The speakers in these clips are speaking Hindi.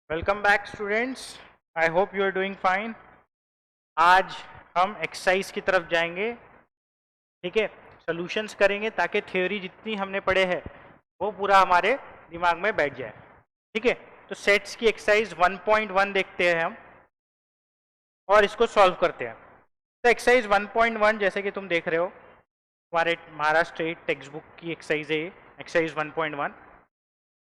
Welcome back students. I hope you are doing fine. आज हम एक्सरसाइज की तरफ जाएंगे। ठीक है, सॉल्यूशंस करेंगे ताकि थ्योरी जितनी हमने पढ़े हैं वो पूरा हमारे दिमाग में बैठ जाए। ठीक है, तो सेट्स की एक्सरसाइज 1.1 देखते हैं हम और इसको सॉल्व करते हैं। तो एक्सरसाइज 1.1 जैसे कि तुम देख रहे हो हमारे महाराष्ट्र टेक्स्ट बुक की एक्सरसाइज है। Exercise 1.1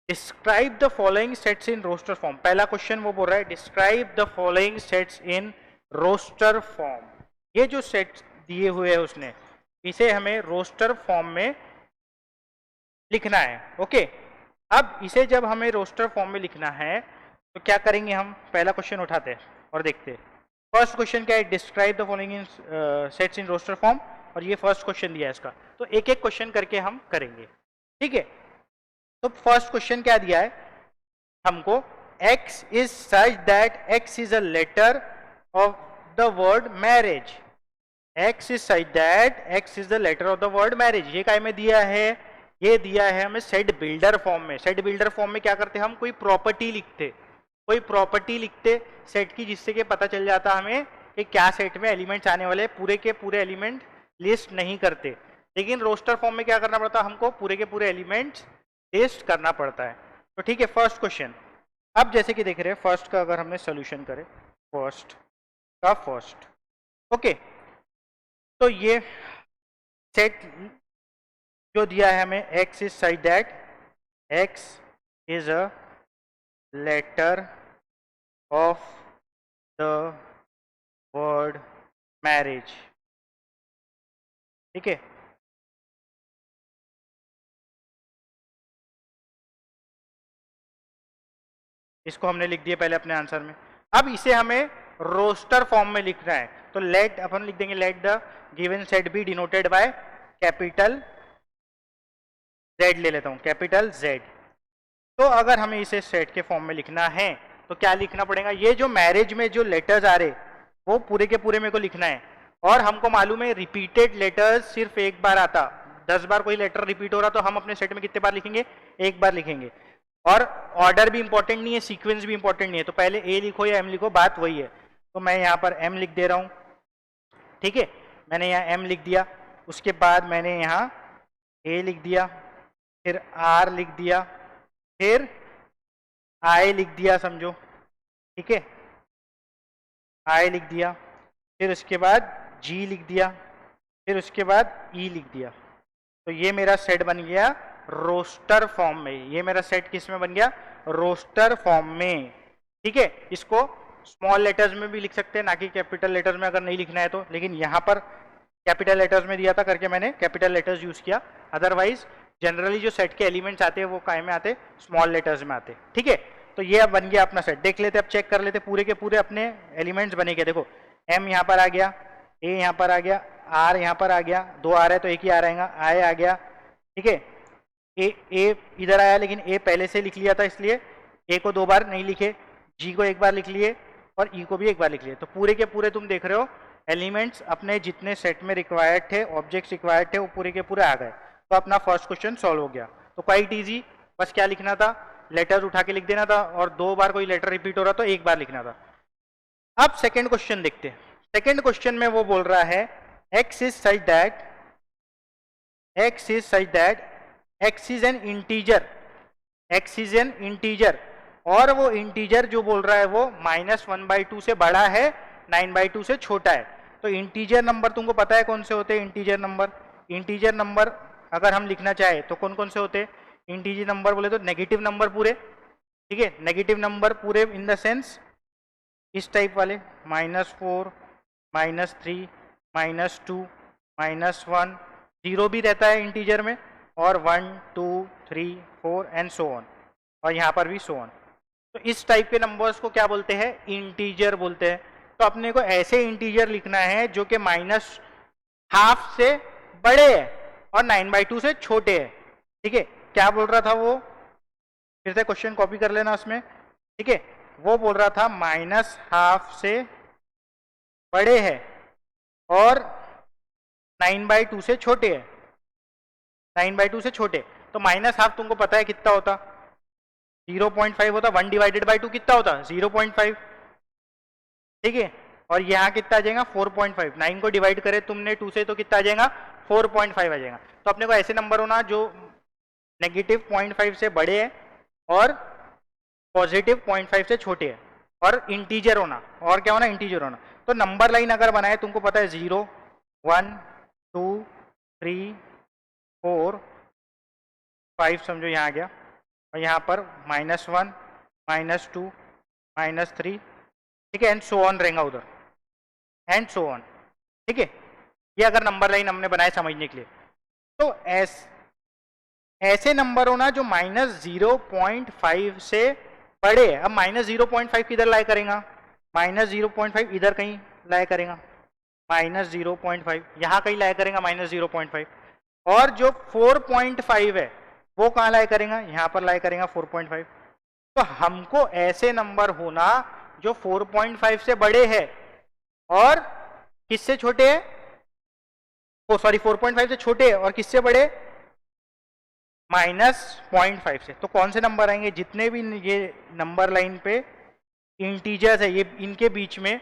describe the following sets in roster form. पहला क्वेश्चन वो बोल रहा है describe the following sets in roster form. ये जो सेट्स दिए हुए है उसने इसे हमें रोस्टर फॉर्म में लिखना है। ओके, अब इसे जब हमें रोस्टर फॉर्म में लिखना है तो क्या करेंगे, हम पहला क्वेश्चन उठाते हैं और देखते हैं। फर्स्ट क्वेश्चन क्या है, describe the following sets in roster form, और ये फर्स्ट क्वेश्चन दिया है इसका, तो एक एक क्वेश्चन करके हम करेंगे। ठीक है, तो फर्स्ट क्वेश्चन क्या दिया है हमको, x is such that x is a letter of the word marriage. x is such that x is the letter of the word marriage. ये काय में दिया है, ये दिया है हमें सेट बिल्डर फॉर्म में। सेट बिल्डर फॉर्म में क्या करते हम, कोई प्रॉपर्टी लिखते, कोई प्रॉपर्टी लिखते सेट की, जिससे कि पता चल जाता हमें कि क्या सेट में एलिमेंट्स आने वाले। पूरे के पूरे एलिमेंट लिस्ट नहीं करते, लेकिन रोस्टर फॉर्म में क्या करना पड़ता है हमको, पूरे के पूरे एलिमेंट्स लिस्ट करना पड़ता है। तो ठीक है, फर्स्ट क्वेश्चन। अब जैसे कि देख रहे हैं फर्स्ट का अगर हमने सोल्यूशन करें, फर्स्ट का फर्स्ट। ओके, तो ये सेट जो दिया है हमें, x is such that x is a letter of the word marriage. ठीक है, इसको हमने लिख दिया पहले अपने आंसर में। अब इसे हमें रोस्टर फॉर्म में लिखना है, तो लेट अपन लिख देंगे, late the given set B denoted by capital Z ले लेता हूं, कैपिटल Z। तो अगर हमें इसे सेट के फॉर्म में लिखना है तो क्या लिखना पड़ेगा, ये जो मैरिज में जो लेटर्स आ रहे वो पूरे के पूरे मेरे को लिखना है। और हमको मालूम है रिपीटेड लेटर्स सिर्फ एक बार आता, 10 बार कोई लेटर रिपीट हो रहा तो हम अपने सेट में कितने बार लिखेंगे, एक बार लिखेंगे। और ऑर्डर भी इंपॉर्टेंट नहीं है, सीक्वेंस भी इंपॉर्टेंट नहीं है, तो पहले ए लिखो या एम लिखो, बात वही है। तो मैं यहाँ पर एम लिख दे रहा हूँ। ठीक है, मैंने यहाँ एम लिख दिया, उसके बाद मैंने यहाँ ए लिख दिया, फिर आर लिख दिया, फिर आई लिख दिया, समझो। ठीक है, आई लिख दिया, फिर उसके बाद जी लिख दिया, फिर उसके बाद ई लिख दिया। तो ये मेरा सेट बन गया रोस्टर फॉर्म में। ये मेरा सेट किस में बन गया, रोस्टर फॉर्म में। ठीक है, इसको स्मॉल लेटर्स में भी लिख सकते हैं, ना कि कैपिटल लेटर्स में अगर नहीं लिखना है तो, लेकिन यहाँ पर कैपिटल लेटर्स में दिया था करके मैंने कैपिटल लेटर्स यूज किया। अदरवाइज जनरली जो सेट के एलिमेंट्स आते हैं वो काय में आते, स्मॉल लेटर्स में आते। ठीक है, तो ये अब बन गया अपना सेट। देख लेते, अब चेक कर लेते पूरे के पूरे अपने एलिमेंट्स बने गए। देखो एम यहाँ पर आ गया, ए यहाँ पर आ गया, आर यहाँ पर आ गया, दो आ रहा है तो एक ही आ रहेगा, आई आ गया। ठीक है, ए इधर आया, लेकिन ए पहले से लिख लिया था इसलिए ए को दो बार नहीं लिखे, जी को एक बार लिख लिए और ई को भी एक बार लिख लिए। तो पूरे के पूरे तुम देख रहे हो एलिमेंट्स अपने जितने सेट में रिक्वायर्ड थे, ऑब्जेक्ट्स रिक्वायर्ड थे, वो पूरे के पूरे आ गए। तो अपना फर्स्ट क्वेश्चन सॉल्व हो गया। तो क्वाइट इजी, बस क्या लिखना था, लेटर उठा के लिख देना था, और दो बार कोई लेटर रिपीट हो रहा तो एक बार लिखना था। अब सेकेंड क्वेश्चन देखते हैं। सेकेंड क्वेश्चन में वो बोल रहा है x is such that x is such that x is an integer, x is an integer, और वो इंटीजर जो बोल रहा है वो -1/2 से बड़ा है, 9/2 से छोटा है। तो इंटीजर नंबर तुमको पता है कौन से होते हैं, इंटीजर नंबर। इंटीजर नंबर अगर हम लिखना चाहे तो कौन कौन से होते हैं इंटीजर नंबर, बोले तो नेगेटिव नंबर पूरे। ठीक है, नेगेटिव नंबर पूरे इन द सेंस इस टाइप वाले, -4, -3, -2, -1, 0 भी रहता है इंटीजर में, और 1, 2, 3, 4 एंड सो ऑन, और यहाँ पर भी सो ऑन। तो इस टाइप के नंबर्स को क्या बोलते हैं, इंटीजर बोलते हैं। तो अपने को ऐसे इंटीजर लिखना है जो कि -½ से बड़े है और 9/2 से छोटे है। ठीक है, क्या बोल रहा था वो, फिर से क्वेश्चन कॉपी कर लेना उसमें। ठीक है, वो बोल रहा था -½ से बड़े है और 9/2 से छोटे है, 9/2 से छोटे। तो -½ तुमको पता है कितना होता, 0.5 होता, 1 डिवाइडेड बाई 2 कितना होता 0.5, ठीक है। और यहाँ कितना आ जाएगा 4.5, 9 को डिवाइड करे तुमने 2 से तो कितना आ जाएगा 4.5 आ जाएगा। तो अपने को ऐसे नंबर होना जो नेगेटिव 0.5 से बड़े है और पॉजिटिव 0.5 से छोटे है और इंटीजर होना, और क्या होना इंटीजर होना। तो नंबर लाइन अगर बनाए तुमको पता है 0 1 2 3 4 5 समझो यहाँ आ गया, और यहाँ पर -1 -2 -3, ठीक है, एंड सो ऑन रहेगा उधर, एंड सो ऑन, ठीक है। ये अगर नंबर लाइन हमने बनाए समझने के लिए, तो ऐसे नंबर होना जो -0.5 से बड़े है। अब -0.5 किधर लाए करेगा, -0.5 इधर कहीं लाए करेगा, -0.5 यहाँ कहीं लाए करेगा -0.5, और जो 4.5 है वो कहाँ लाए करेगा, यहाँ पर लाए करेगा 4.5। तो हमको ऐसे नंबर होना जो 4.5 से बड़े है और किससे छोटे है, ओ सॉरी 4.5 से छोटे है और किससे बड़े -0.5 से। तो कौन से नंबर आएंगे, जितने भी ये नंबर लाइन पे इंटीजर्स है, ये इनके बीच में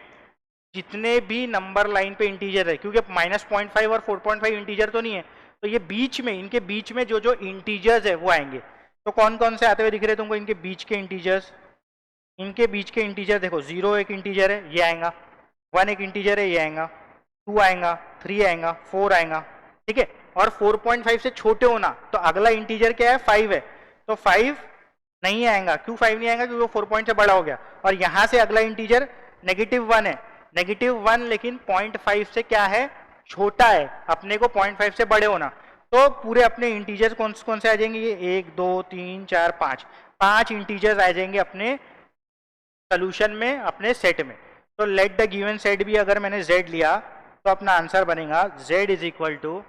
जितने भी नंबर लाइन पे इंटीजर है, क्योंकि -0.5 और 4.5 इंटीजर तो नहीं है, तो ये बीच में, इनके बीच में जो जो इंटीजर्स है वो आएंगे। तो कौन कौन से आते हुए दिख रहे हैं तुमको इनके बीच के इंटीजर्स, इनके बीच के इंटीजर देखो, 0 एक इंटीजर है ये आएगा, 1 एक इंटीजर है ये आएगा, 2 आएगा, 3 आएगा, 4 आएगा, ठीक है। और 4.5 से छोटे होना तो अगला इंटीजर क्या है 5 है, तो 5 नहीं आएगा। क्यों 5 नहीं आएगा, क्योंकि वो 4 पॉइंट से बड़ा हो गया। और यहां से अगला इंटीजर -1 है, -1 लेकिन 0.5 से क्या है छोटा है, अपने को 0.5 से बड़े होना। तो पूरे अपने इंटीजर्स कौन से आ जाएंगे, ये 1 2 3 4 5 इंटीजर्स आ जाएंगे अपने सोल्यूशन में, अपने सेट में। तो लेट द गिवन सेट भी अगर मैंने z लिया तो अपना आंसर बनेगा z इज इक्वल टू,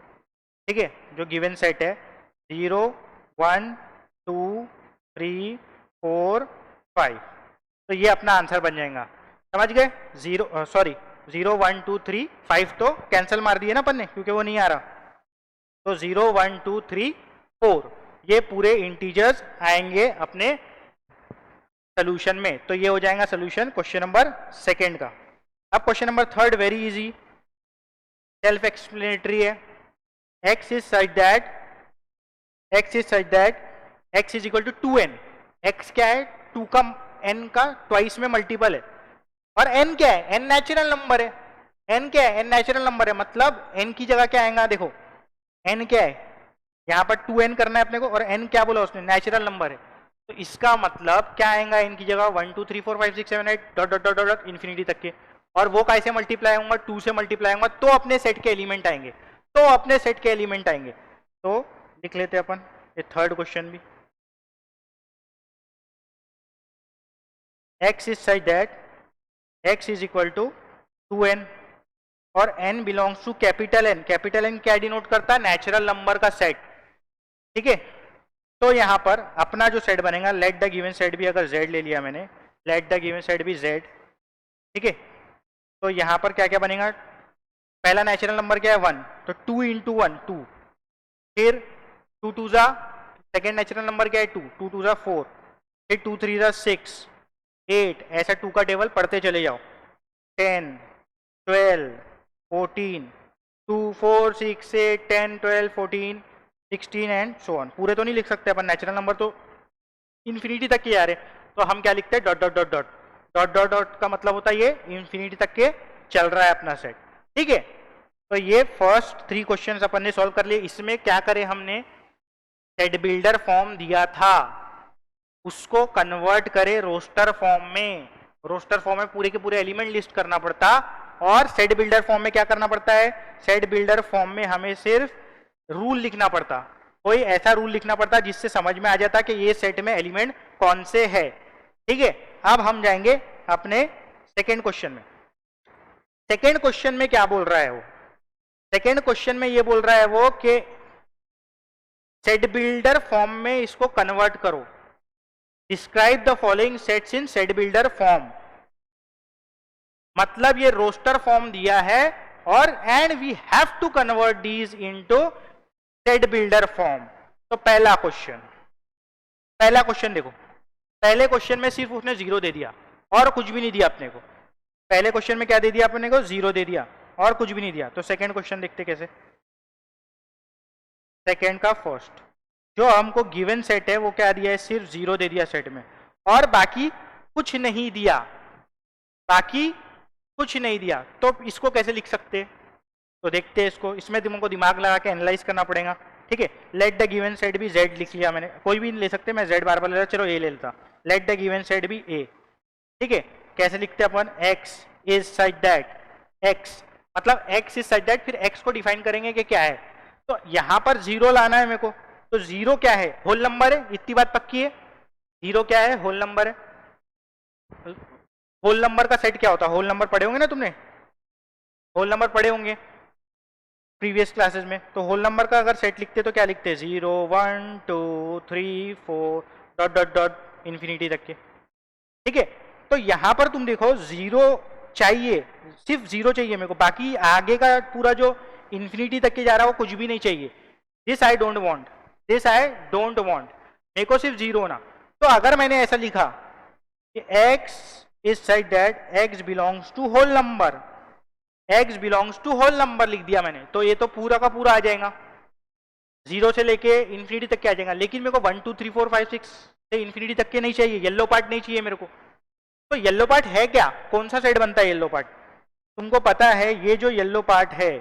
ठीक है, जो गिवन सेट है 0 1 2 3 4 5, तो ये अपना आंसर बन जाएगा। समझ गए, 0 1 2 3 5 तो कैंसिल मार दिए ना अपन ने, क्योंकि वो नहीं आ रहा। तो 0 1 2 3 4 ये पूरे इंटीजर्स आएंगे अपने सोल्यूशन में। तो ये हो जाएगा सोल्यूशन क्वेश्चन नंबर सेकंड का। अब question number third very easy, self explanatory है। x is such that x is equal to 2n, x क्या है 2 का n का ट्वाइस में मल्टीपल है, और n क्या है, n नेचुरल नंबर है, n क्या है, n नेचुरल नंबर है, मतलब n की जगह क्या आएगा, देखो n क्या है, यहाँ पर 2n करना है अपने को, और n क्या बोला उसने नेचुरल नंबर है, तो इसका मतलब क्या आएगा n की जगह 1 2 3 4 5 6 7 8 dot dot dot dot infinity तक के, और वो कैसे मल्टीप्लाई होगा 2 से मल्टीप्लाई होगा, तो अपने सेट के एलिमेंट आएंगे, तो अपने सेट के एलिमेंट आएंगे। तो लिख लेते हैं अपन ये थर्ड क्वेश्चन भी, x is such that x is equal to 2n और n belongs to capital n। Capital n क्या डिनोट करता है, नेचुरल नंबर का सेट, ठीक है। तो यहां पर अपना जो सेट बनेगा, लेट द गिवन सेट भी अगर z ले लिया मैंने, लेट द गिवन सेट भी z, ठीक है। तो यहां पर क्या क्या बनेगा, पहला नेचुरल नंबर क्या है 1, तो 2 इंटू 1 2, फिर 2 2 जा, सेकेंड नेचुरल नंबर क्या है 2 2 2 जा 4, फिर 2 3 जा 6 8, ऐसा 2 का टेबल पढ़ते चले जाओ, 10 12 14 2 4 6 8 10 12 14 16 एंड सो ऑन। पूरे तो नहीं लिख सकते अपन, नेचुरल नंबर तो इन्फिनिटी तक के आ रहे, तो हम क्या लिखते हैं dot dot dot dot dot dot dot का मतलब होता है ये इन्फिनिटी तक के चल रहा है अपना सेट, ठीक है। तो ये फर्स्ट 3 क्वेश्चंस अपन ने सॉल्व कर लिए। इसमें क्या करें, हमने सेट बिल्डर फॉर्म दिया था उसको कन्वर्ट करे रोस्टर फॉर्म में। रोस्टर फॉर्म में पूरे के पूरे एलिमेंट लिस्ट करना पड़ता, और सेट बिल्डर फॉर्म में क्या करना पड़ता है, सेट बिल्डर फॉर्म में हमें सिर्फ रूल लिखना पड़ता, कोई ऐसा रूल लिखना पड़ता जिससे समझ में आ जाता कि ये सेट में एलिमेंट कौन से है, ठीक है। अब हम जाएंगे अपने सेकेंड क्वेश्चन में। सेकेंड क्वेश्चन में क्या बोल रहा है वो, सेकेंड क्वेश्चन में ये बोल रहा है वो कि सेट बिल्डर फॉर्म में इसको कन्वर्ट करो, describe the following sets in set builder form. मतलब ये रोस्टर फॉर्म दिया है और and we have to convert these into set builder form. तो पहला क्वेश्चन देखो, पहले क्वेश्चन में सिर्फ उसने 0 दे दिया और कुछ भी नहीं दिया अपने को। पहले क्वेश्चन में क्या दे दिया अपने को? 0 दे दिया और कुछ भी नहीं दिया। तो सेकंड क्वेश्चन देखते कैसे। सेकंड का फर्स्ट जो हमको गिवन सेट है वो क्या दिया है? सिर्फ 0 दे दिया सेट में और बाकी कुछ नहीं दिया, बाकी कुछ नहीं दिया। तो इसको कैसे लिख सकते हैं? तो देखते हैं इसको। इसमें तुमको दिमाग लगा के एनालाइज करना पड़ेगा, ठीक है। लेट द गिवन सेट भी z लिख लिया मैंने, कोई भी ले सकते, मैं z बार बार ले रहा, चलो a ले लेता। लेट द गिवन सेट भी a, ठीक है। कैसे लिखते हैं अपन? x is such that, x मतलब x इज सच दैट, फिर x को डिफाइन करेंगे कि क्या है। तो यहां पर 0 लाना है मेरे को, तो 0 क्या है? होल नंबर है, इतनी बात पक्की है। 0 क्या है? होल नंबर है। होल नंबर का सेट क्या होता है? होल नंबर पढ़े होंगे ना तुमने, होल नंबर पढ़े होंगे प्रीवियस क्लासेस में। तो होल नंबर का अगर सेट लिखते तो क्या लिखते हैं? 0 1 2 3 4 डॉट डॉट डॉट इन्फिनिटी तक के, ठीक है। तो यहां पर तुम देखो 0 चाहिए, सिर्फ 0 चाहिए मेरे को, बाकी आगे का पूरा जो इन्फिनिटी तक के जा रहा है वो कुछ भी नहीं चाहिए। This I don't want, this I don't want, मेरे को सिर्फ 0 होना। तो अगर मैंने ऐसा लिखा कि x is such that x belongs to whole number, x belongs to whole number लिख दिया मैंने, तो ये तो पूरा का पूरा आ जाएगा, 0 से लेके इन्फिनिटी तक के आ जाएगा। लेकिन मेरे को 1 2 3 4 5 6 से इन्फिनिटी तक के नहीं चाहिए, येलो पार्ट नहीं चाहिए मेरे को। तो येलो पार्ट है क्या? कौन सा सेट बनता है येलो पार्ट? तुमको पता है ये जो येलो पार्ट है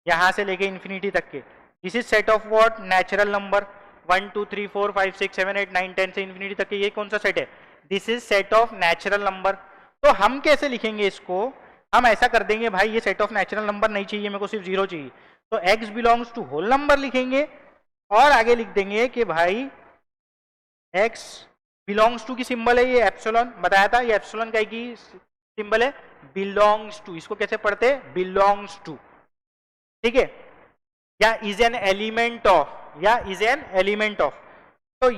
यहां से लेके इन्फिनिटी तक के, this is set of what? Natural number. 1 2 3 4 5 6 7 8 9 10 से इन्फिनिटी तक के ये कौन सा सेट है? This is set of natural number. तो हम कैसे लिखेंगे इसको? हम ऐसा कर देंगे भाई ये सेट ऑफ नेचुरल नंबर नहीं चाहिए मेरे को, सिर्फ 0 चाहिए, तो x belongs to whole number लिखेंगे और आगे लिख देंगे कि भाई x बिलोंग्स टू की सिंबल है ये एप्सिलॉन, बताया था ये एप्सिलॉन का की सिंबल है, बिलोंग्स टू, इसको कैसे पढ़ते हैं? बिलोंग्स टू, ठीक है, या इज एन एलिमेंट ऑफ, या इज एन एलिमेंट ऑफ। तो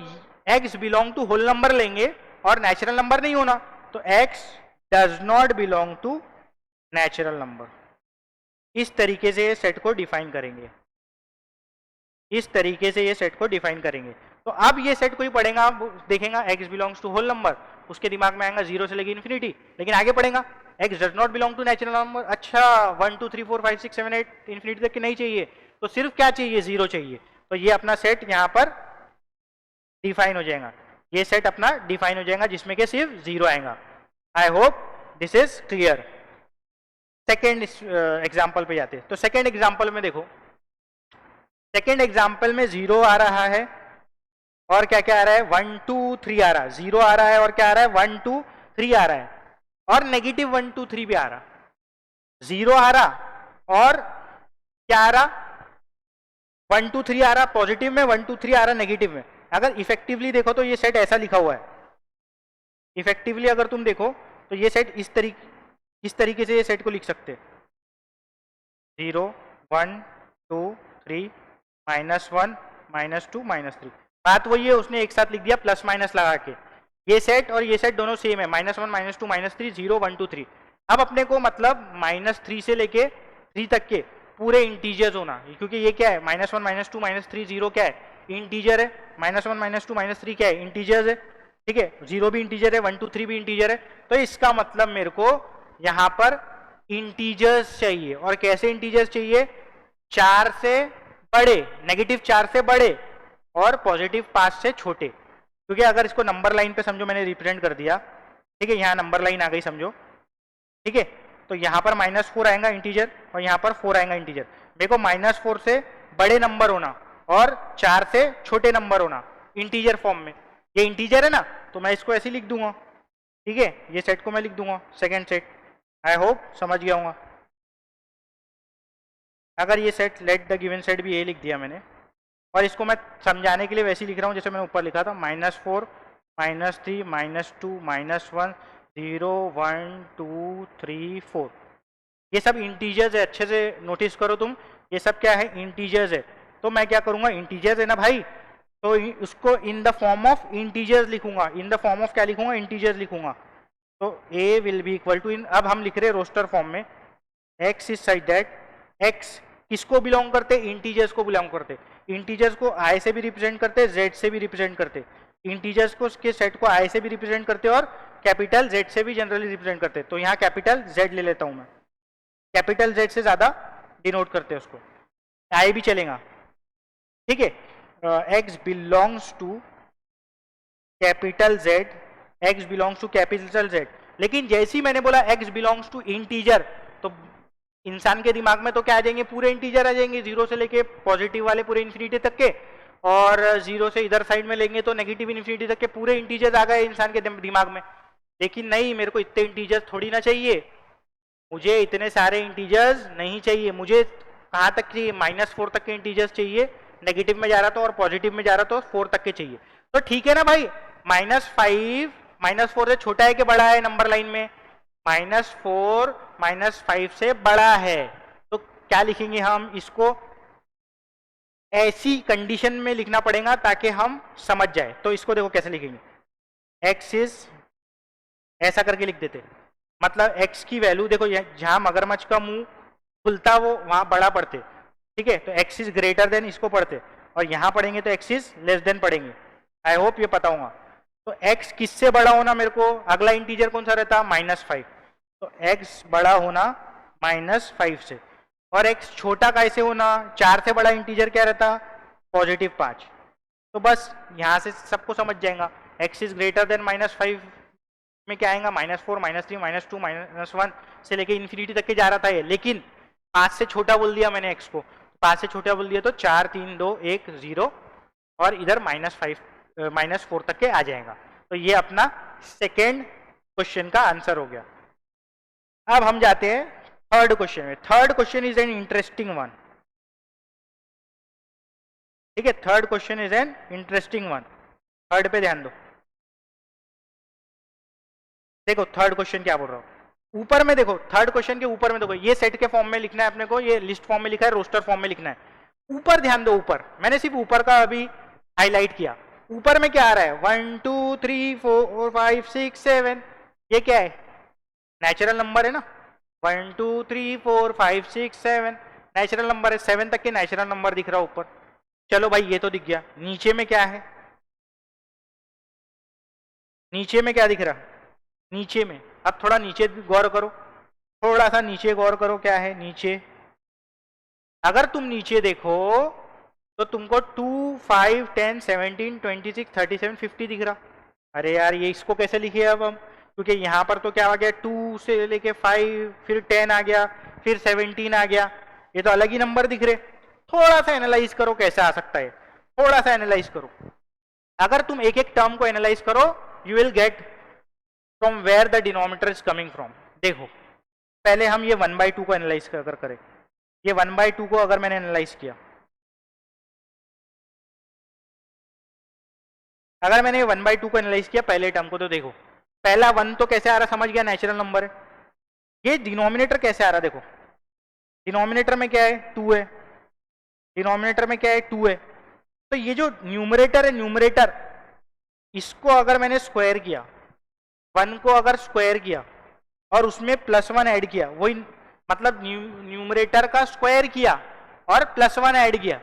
x belong to whole number लेंगे और नेचुरल नंबर नहीं होना, तो x does not belong to natural number. इस तरीके से ये सेट को डिफाइन करेंगे, इस तरीके से ये सेट को डिफाइन करेंगे। तो अब ये सेट कोई पढ़ेगा, देखेगा x belongs to whole number, उसके दिमाग में आएगा 0 से लेके इन्फिनिटी, लेकिन आगे पढ़ेगा x does not belong to natural number. अच्छा 1 2 3 4 5 6 7 8 इन्फिनिटी तक के नहीं चाहिए, तो सिर्फ क्या चाहिए? 0 चाहिए। तो ये अपना सेट यहाँ पर डिफाइन हो जाएगा, ये सेट अपना डिफाइन हो जाएगा जिसमें कि सिर्फ 0 आएगा। I hope this is clear. Second example पे जाते हैं। तो सेकेंड एग्जाम्पल में देखो, सेकेंड एग्जाम्पल में 0 आ रहा है और क्या क्या आ रहा है? 1 2 3 आ रहा है, 0 आ रहा है और क्या आ रहा है? 1 2 3 आ रहा है, और नेगेटिव 1 2 3 भी आ रहा। 0 आ रहा और क्या आ रहा? 1 2 3 आ रहा पॉजिटिव में, 1 2 3 आ रहा नेगेटिव में। अगर इफेक्टिवली देखो तो ये सेट ऐसा लिखा हुआ है, इफेक्टिवली अगर तुम देखो तो ये सेट इस तरीके से ये सेट को लिख सकते, 0 1 2 3 -1 -2 -3। बात वही है, उसने एक साथ लिख दिया प्लस माइनस लगा के। ये सेट और ये सेट दोनों सेम है, -1 -2 -3 0 1 2 3। अब अपने को मतलब -3 से लेके 3 तक के पूरे इंटीजर्स होना, क्योंकि ये क्या है? -1 -2 -3 0 क्या है? इंटीजर है। -1 -2 -3 क्या है? इंटीजर्स है, ठीक है। 0 भी इंटीजर है, 1 2 3 भी इंटीजर है। तो इसका मतलब मेरे को यहाँ पर इंटीजर्स चाहिए, और कैसे इंटीजर्स चाहिए? 4 से बड़े, नेगेटिव 4 से बड़े और पॉजिटिव 5 से छोटे। क्योंकि अगर इसको नंबर लाइन पे समझो, मैंने रिप्रेजेंट कर दिया, ठीक है, यहाँ नंबर लाइन आ गई समझो, ठीक है। तो यहाँ पर -4 आएगा इंटीजर और यहाँ पर 4 आएगा इंटीजर। मेरे को -4 से बड़े नंबर होना और 4 से छोटे नंबर होना इंटीजर फॉर्म में। ये इंटीजर है ना, तो मैं इसको ऐसे लिख दूंगा, ठीक है। ये सेट को मैं लिख दूंगा सेकेंड सेट। आई होप समझ गया हूँ। अगर ये set late the given set भी ये लिख दिया मैंने, और इसको मैं समझाने के लिए वैसे ही लिख रहा हूँ जैसे मैंने ऊपर लिखा था, -4 -3 -2 -1 0 1 2 3 4। ये सब इंटीजर्स है, अच्छे से नोटिस करो तुम, ये सब क्या है? इंटीजर्स है। तो मैं क्या करूंगा? इंटीजर्स है ना भाई, तो उसको in the form of integers लिखूंगा। इन द फॉर्म ऑफ क्या लिखूंगा? इंटीजर्स लिखूंगा। तो a will be equal to, in अब हम लिख रहे हैं रोस्टर फॉर्म में, x is such that, x किसको बिलोंग करते? इंटीजर्स को बिलोंग करते। इंटीजर्स को i से भी रिप्रेजेंट करते, z से भी रिप्रेजेंट करते। इंटीजर्स को के सेट को आई से भी रिप्रेजेंट करते हैं और कैपिटल जेड से भी जनरली रिप्रेजेंट करते हैं। तो यहाँ कैपिटल जेड ले लेता हूँ मैं, कैपिटल जेड से ज़्यादा डिनोट करते हैं उसको, आई भी चलेगा, ठीक है। X belongs to capital Z, x belongs to capital Z. लेकिन जैसे ही मैंने बोला एक्स बिलोंग्स टू इंटीजर, तो इंसान के दिमाग में तो क्या आ जाएंगे, पूरे इंटीजर आ जाएंगे, जीरो से लेके पॉजिटिव वाले पूरे इन्फिनिटी तक के, और जीरो से इधर साइड में लेंगे तो नेगेटिव इन्फिनिटी तक के पूरे इंटीजर्स आ गए इंसान के दिमाग में। लेकिन नहीं, मेरे को इतने इंटीजर्स थोड़ी ना चाहिए, मुझे इतने सारे इंटीजर्स नहीं चाहिए, मुझे कहाँ तक चाहिए, -4 तक के इंटीजर्स चाहिए, नेगेटिव में जा रहा था और पॉजिटिव में जा रहा था, 4 तक के चाहिए। तो ठीक है ना भाई, -5 -4 से छोटा है कि बड़ा है नंबर लाइन में, -4 -5 से बड़ा है। तो क्या लिखेंगे हम, इसको ऐसी कंडीशन में लिखना पड़ेगा ताकि हम समझ जाए। तो इसको देखो कैसे लिखेंगे, एक्स इज, ऐसा करके लिख देते, मतलब एक्स की वैल्यू देखो, जहां मगरमच्छ का मुंह खुलता वो वहां बड़ा पढ़ते, ठीक है। तो एक्स इज ग्रेटर देन इसको पढ़ते, और यहां पढ़ेंगे तो एक्स इज लेस देन पढ़ेंगे। आई होप ये पता होगा। तो एक्स किससे बड़ा होना, मेरे को अगला इंटीजर कौन सा रहता, -5, तो एक्स बड़ा होना -5 से, और एक्स छोटा कैसे होना, 4 से बड़ा इंटीजर क्या रहता, +5। तो बस यहां से सबको समझ जाएगा, एक्स इज ग्रेटर देन -5 में क्या आएगा, -4 -3 -2 -1 से लेके इन्फिनिटी तक के जा रहा था ये, लेकिन 5 से छोटा बोल दिया मैंने एक्स को, 5 से छोटा बोल दिया तो 4 3 2 1 0, और इधर -4 तक के आ जाएगा। तो ये अपना सेकेंड क्वेश्चन का आंसर हो गया। अब हम जाते हैं थर्ड क्वेश्चन में। Third question is an interesting one, ठीक है, third question is an interesting one. Third पे ध्यान दो, देखो थर्ड क्वेश्चन क्या बोल रहा हूं, ऊपर में देखो, थर्ड क्वेश्चन के ऊपर में देखो, ये सेट के फॉर्म में लिखना है अपने को, ये लिस्ट फॉर्म में लिखा है, रोस्टर फॉर्म में लिखना है। ऊपर ध्यान दो, ऊपर मैंने सिर्फ ऊपर का अभी हाईलाइट किया, ऊपर में क्या आ रहा है, 1 2 3 4 5 6 7, ये क्या है, नेचुरल नंबर है ना, 1 2 3 4 5 6 7 नेचुरल नंबर है, 7 तक के नेचुरल नंबर दिख रहा है ऊपर। चलो भाई ये तो दिख गया, नीचे में क्या है, नीचे में क्या दिख रहा, नीचे में, अब थोड़ा नीचे गौर करो, थोड़ा सा नीचे गौर करो, क्या है नीचे, अगर तुम नीचे देखो तो तुमको 2 5 10 17 26 37 50 दिख रहा। अरे यार ये इसको कैसे लिखे अब हम, क्योंकि यहाँ पर तो क्या आ गया, 2 से लेके 5, फिर 10 आ गया, फिर 17 आ गया, ये तो अलग ही नंबर दिख रहे। थोड़ा सा एनालाइज करो कैसे आ सकता है, थोड़ा सा एनालाइज करो, अगर तुम एक एक टर्म को एनालाइज करो you will get from where the denominator is coming from. देखो पहले हम ये 1/2 को एनालाइज अगर करें, ये 1/2 को अगर मैंने एनालाइज किया, अगर मैंने 1/2 को एनालाइज किया पहले टर्म को, तो देखो पहला 1 तो कैसे आ रहा, समझ गया नेचुरल नंबर है। ये डिनोमिनेटर कैसे आ रहा, देखो डिनोमिनेटर में क्या है, 2 है, डिनोमिनेटर में क्या है, 2 है। तो ये जो न्यूमरेटर है, न्यूमरेटर इसको अगर मैंने स्क्वायर किया, 1 को अगर स्क्वायर किया और उसमें +1 ऐड किया, वही मतलब न्यूमरेटर का स्क्वायर किया और +1 ऐड किया,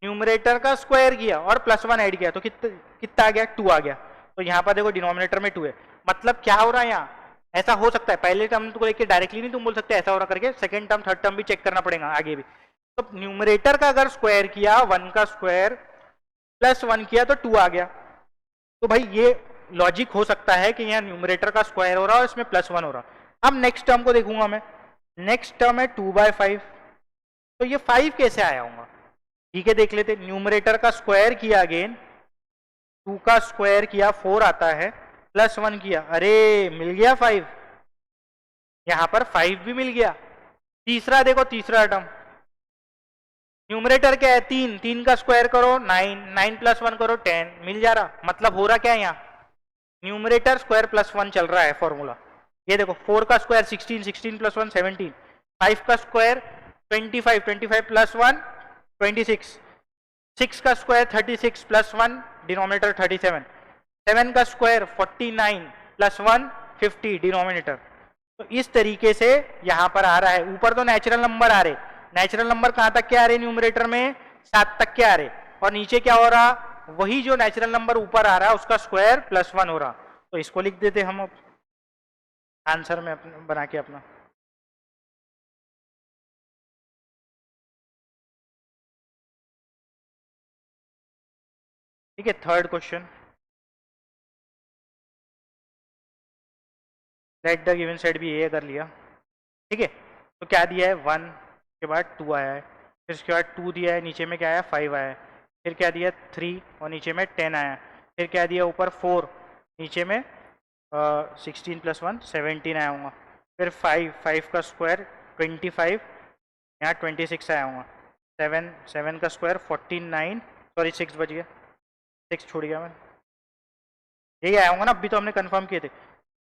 न्यूमरेटर का स्क्वायर किया और +1 ऐड किया, तो कितना आ गया, 2 आ गया। तो यहाँ पर देखो डिनोमिनेटर में 2 है, मतलब क्या हो रहा है यहाँ, ऐसा हो सकता है, पहले टर्म को लेके डायरेक्टली नहीं तुम बोल सकते ऐसा हो रहा करके, सेकंड टर्म थर्ड टर्म भी चेक करना पड़ेगा आगे भी। तो न्यूमरेटर का अगर स्क्वायर किया, 1 का स्क्वायर +1 किया तो 2 आ गया। तो भाई ये लॉजिक हो सकता है कि यहाँ न्यूमरेटर का स्क्वायर हो रहा है और इसमें +1 हो रहा। अब नेक्स्ट टर्म को देखूंगा मैं, नेक्स्ट टर्म है 2/5, तो ये 5 कैसे आया होगा, ठीक है देख लेते, न्यूमरेटर का स्क्वायर किया अगेन, 2 का स्क्वायर किया 4 आता है, +1 किया, अरे मिल गया 5, यहां पर 5 भी मिल गया। तीसरा देखो, तीसरा टर्म न्यूमरेटर क्या है, 3, 3 का स्क्वायर करो 9, 9 + 1 करो 10, मिल जा रहा। मतलब हो रहा क्या है यहाँ, न्यूमरेटर स्क्वायर +1 चल रहा है फॉर्मूला। ये देखो 4 का स्क्वायर 16, 16 + 1 17, 5 का स्क्वायर 25, 25 + 1 26, 6 का स्क्वायर 36 + 1 डिनोमिनेटर 37, 7 का स्क्वायर 49 + 1 50 डिनोमिनेटर। तो इस तरीके से यहाँ पर आ रहा है, ऊपर तो नेचुरल नंबर आ रहे, नेचुरल नंबर कहाँ तक के आ रहे न्यूमरेटर में, 7 तक के आ रहे, और नीचे क्या हो रहा, वही जो नेचुरल नंबर ऊपर आ रहा है उसका स्क्वायर प्लस 1 हो रहा, तो इसको लिख देते हम अब आंसर में बना के अपना। ठीक है, third question, let the given set B A कर लिया। ठीक है, तो क्या दिया है 1 के बाद 2 आया है, फिर उसके बाद 2 दिया है, नीचे में क्या आया 5 आया है, फिर क्या दिया 3 और नीचे में 10 आया, फिर क्या दिया ऊपर 4, नीचे में 16 + 1 17 आया होगा, फिर 5 का स्क्वायर 25, यहाँ 26 आया होगा, 7 का स्क्वायर 49, सॉरी 6 बच गया, 6 छोड़ गया मैं, यही आया होगा ना, अभी तो हमने कंफर्म किए थे।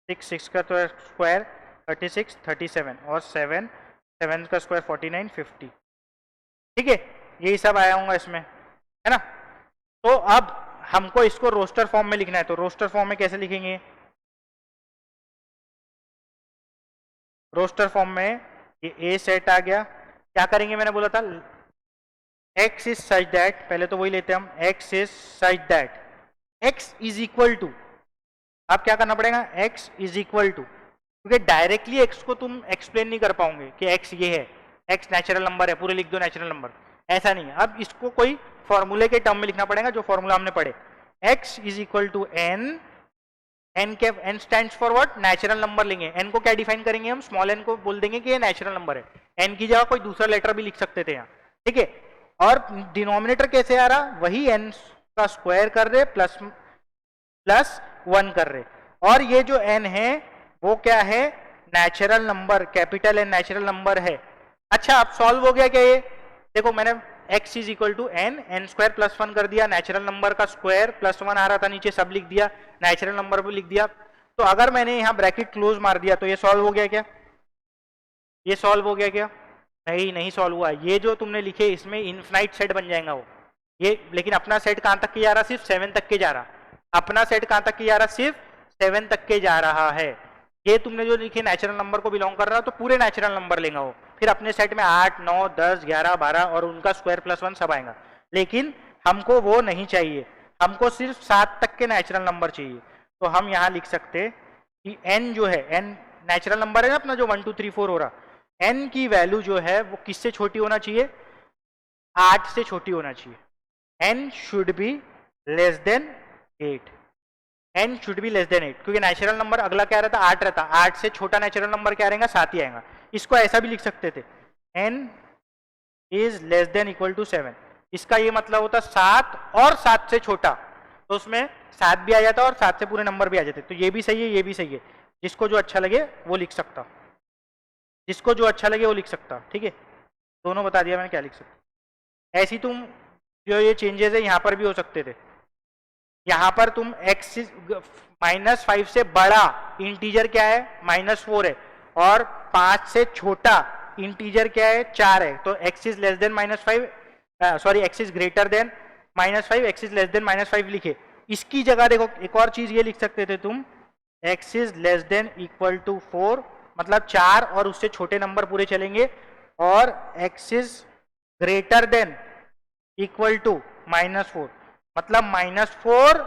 6 का तो स्क्वायर 36 37 और 7 का स्क्वायर 49 50। ठीक है, यही सब आया होगा इसमें, है ना। तो अब हमको इसको रोस्टर फॉर्म में लिखना है, तो रोस्टर फॉर्म में कैसे लिखेंगे? रोस्टर फॉर्म में ये ए सेट आ गया, क्या करेंगे मैंने बोला था x इज सच दैट, पहले तो वही लेते हैं हम, x is such that x is equal to, अब क्या करना पड़ेगा x इज इक्वल टू, क्योंकि डायरेक्टली x को तुम एक्सप्लेन नहीं कर पाओगे कि x ये है, x नेचुरल नंबर है, पूरे लिख दो नेचुरल नंबर, ऐसा नहीं है। अब इसको कोई फॉर्मूले के टर्म में लिखना पड़ेगा, जो फॉर्मूला हमने पढ़े, x is equal to n, n stands for what, natural number लेंगे, n को क्या डिफाइन करेंगे हम, स्मॉल n को बोल देंगे कि ये नेचुरल नंबर है, n की जगह कोई दूसरा लेटर भी लिख सकते थे यहाँ। ठीक है, और डिनोमिनेटर कैसे आ रहा, वही n का स्क्वायर कर रहे प्लस 1 कर रहे, और ये जो n है वो क्या है, natural number, capital N natural number है। अच्छा, अब सॉल्व हो गया क्या ये, देखो मैंने x is equal to n square plus 1 कर दिया, नेचुरल नंबर का स्क्वायर प्लस 1 आ रहा था नीचे, सब लिख दिया, नेचुरल नंबर भी लिख दिया। तो अगर मैंने यहाँ ब्रैकेट क्लोज मार दिया तो ये सॉल्व हो गया क्या, ये सॉल्व हो गया क्या, नहीं सॉल्व हुआ, ये जो तुमने लिखे इसमें इनफिनाइट सेट बन जाएगा वो, ये लेकिन अपना सेट कहाँ तक के जा रहा, सिर्फ 7 तक के जा रहा, अपना सेट कहाँ तक के जा रहा, सिर्फ 7 तक के जा रहा है। ये तुमने जो लिखे नेचुरल नंबर को बिलोंग कर रहा है, तो पूरे नेचुरल नंबर लेगा वो, फिर अपने सेट में 8 9 10 11 12 और उनका स्क्वायर प्लस 1 सब आएगा, लेकिन हमको वो नहीं चाहिए, हमको सिर्फ 7 तक के नेचुरल नंबर चाहिए। तो हम यहाँ लिख सकते कि n जो है, n नेचुरल नंबर है ना अपना, जो 1 2 3 4 हो रहा, n की वैल्यू जो है वो किससे छोटी होना चाहिए, 8 से छोटी होना चाहिए, n should be less than 8, n should be less than 8, क्योंकि नेचुरल नंबर अगला क्या रहता, 8 रहता, 8 से छोटा नेचुरल नंबर क्या रहेगा, 7 ही आएगा। इसको ऐसा भी लिख सकते थे, n is less than equal to 7, इसका ये मतलब होता 7 और 7 से छोटा, तो उसमें 7 भी आ जाता और 7 से पूरे नंबर भी आ जाते, तो ये भी सही है, ये भी सही है, जिसको जो अच्छा लगे वो लिख सकता, जिसको जो अच्छा लगे वो लिख सकता। ठीक है, दोनों बता दिया मैंने क्या लिख सकता। ऐसी तुम जो ये चेंजेस है यहाँ पर भी हो सकते थे, यहाँ पर तुम x -5 से बड़ा इंटीजर क्या है, -4 है, और 5 से छोटा इंटीजर क्या है, 4 है, तो x is less then -5, sorry x is greater then -5, x is less then -5 लिखे। इसकी जगह देखो एक और चीज ये लिख सकते थे तुम, x is less than equal to 4, मतलब 4 और उससे छोटे नंबर पूरे चलेंगे, और x is greater than equal to -4, मतलब -4